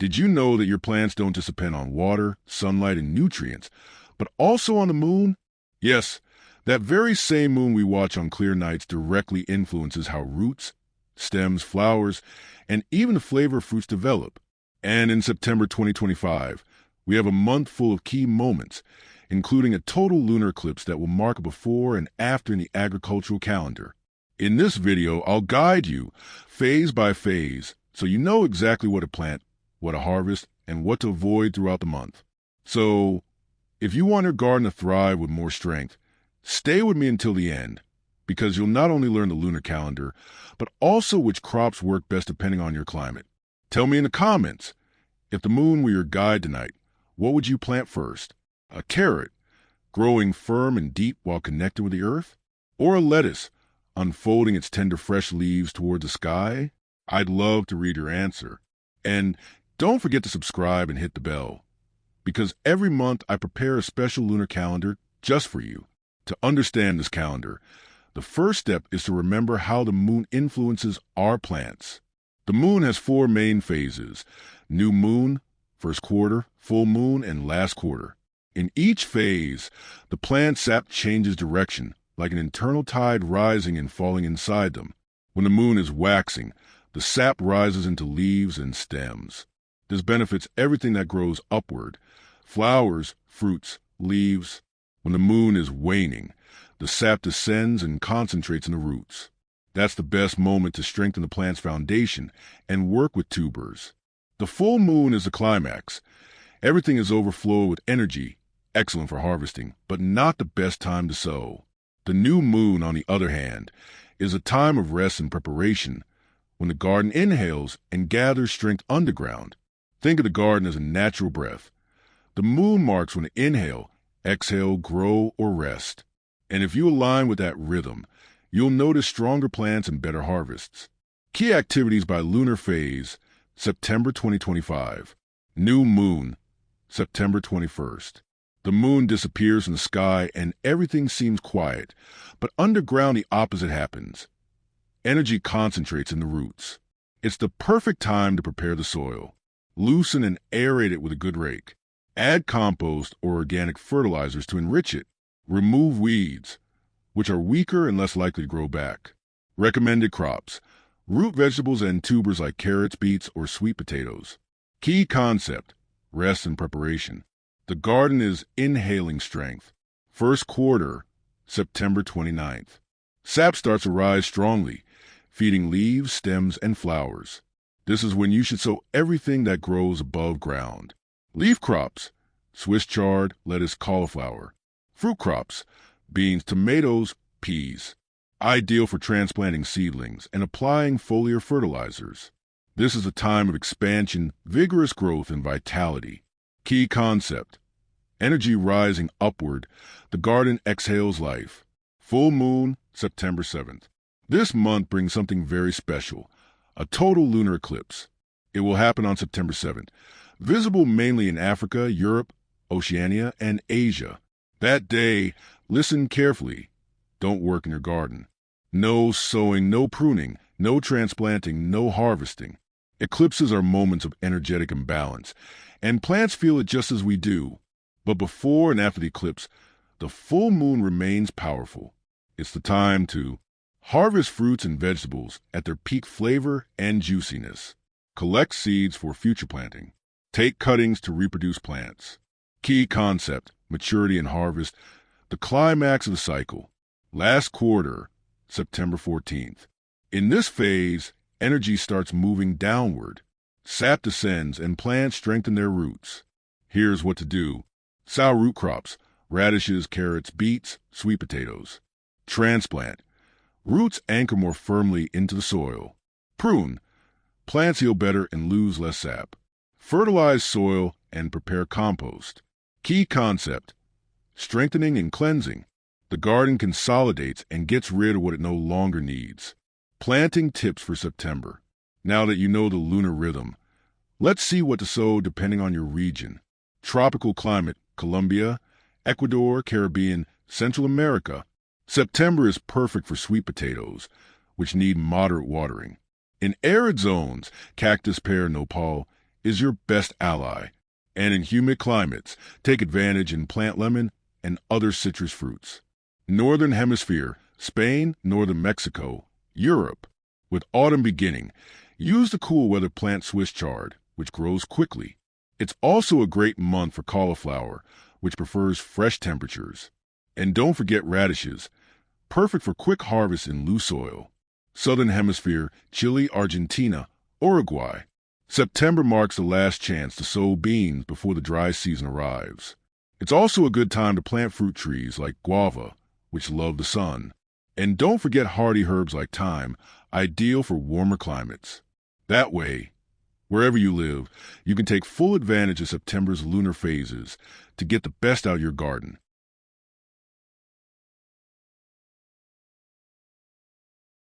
Did you know that your plants don't just depend on water, sunlight, and nutrients, but also on the moon? Yes, that very same moon we watch on clear nights directly influences how roots, stems, flowers, and even the flavor of fruits develop. And in September 2025, we have a month full of key moments, including a total lunar eclipse that will mark a before and after in the agricultural calendar. In this video, I'll guide you phase by phase so you know exactly what to plant, what to harvest, and what to avoid throughout the month. So, if you want your garden to thrive with more strength, stay with me until the end, because you'll not only learn the lunar calendar, but also which crops work best depending on your climate. Tell me in the comments, if the moon were your guide tonight, what would you plant first? A carrot, growing firm and deep while connected with the earth? Or a lettuce, unfolding its tender fresh leaves toward the sky? I'd love to read your answer. And don't forget to subscribe and hit the bell, because every month I prepare a special lunar calendar just for you. To understand this calendar, the first step is to remember how the moon influences our plants. The moon has 4 main phases: new moon, first quarter, full moon, and last quarter. In each phase, the plant sap changes direction, like an internal tide rising and falling inside them. When the moon is waxing, the sap rises into leaves and stems. This benefits everything that grows upward: flowers, fruits, leaves. When the moon is waning, the sap descends and concentrates in the roots. That's the best moment to strengthen the plant's foundation and work with tubers. The full moon is the climax. Everything is overflowed with energy, excellent for harvesting, but not the best time to sow. The new moon, on the other hand, is a time of rest and preparation, when the garden inhales and gathers strength underground. Think of the garden as a natural breath. The moon marks when to inhale, exhale, grow, or rest. And if you align with that rhythm, you'll notice stronger plants and better harvests. Key activities by lunar phase: September 2025. New moon, September 21st. The moon disappears from the sky and everything seems quiet, but underground the opposite happens. Energy concentrates in the roots. It's the perfect time to prepare the soil. Loosen and aerate it with a good rake. Add compost or organic fertilizers to enrich it. Remove weeds, which are weaker and less likely to grow back. Recommended crops: root vegetables and tubers like carrots, beets, or sweet potatoes. Key concept: rest and preparation. The garden is inhaling strength. First quarter, September 29th. Sap starts to rise strongly, feeding leaves, stems, and flowers. This is when you should sow everything that grows above ground. Leaf crops: Swiss chard, lettuce, cauliflower. Fruit crops: beans, tomatoes, peas. Ideal for transplanting seedlings and applying foliar fertilizers. This is a time of expansion, vigorous growth, and vitality. Key concept: energy rising upward, the garden exhales life. Full moon, September 7th. This month brings something very special: a total lunar eclipse. It will happen on September 7th, visible mainly in Africa, Europe, Oceania, and Asia. That day, listen carefully. Don't work in your garden. No sowing, no pruning, no transplanting, no harvesting. Eclipses are moments of energetic imbalance, and plants feel it just as we do. But before and after the eclipse, the full moon remains powerful. It's the time to harvest fruits and vegetables at their peak flavor and juiciness. Collect seeds for future planting. Take cuttings to reproduce plants. Key concept: maturity and harvest, the climax of the cycle. Last quarter, September 14th. In this phase, energy starts moving downward. Sap descends and plants strengthen their roots. Here's what to do: sow root crops: radishes, carrots, beets, sweet potatoes. Transplant: roots anchor more firmly into the soil. Prune: plants heal better and lose less sap. Fertilize soil and prepare compost. Key concept: strengthening and cleansing. The garden consolidates and gets rid of what it no longer needs. Planting tips for September. Now that you know the lunar rhythm, let's see what to sow depending on your region. Tropical climate: Colombia, Ecuador, Caribbean, Central America. September is perfect for sweet potatoes, which need moderate watering. In arid zones: cactus, pear, nopal, is your best ally. And in humid climates, take advantage and plant lemon and other citrus fruits. Northern Hemisphere, Spain, northern Mexico, Europe. With autumn beginning, use the cool weather plant Swiss chard, which grows quickly. It's also a great month for cauliflower, which prefers fresh temperatures. And don't forget radishes, perfect for quick harvest in loose soil. Southern Hemisphere, Chile, Argentina, Uruguay. September marks the last chance to sow beans before the dry season arrives. It's also a good time to plant fruit trees like guava, which love the sun. And don't forget hardy herbs like thyme, ideal for warmer climates. That way, wherever you live, you can take full advantage of September's lunar phases to get the best out of your garden.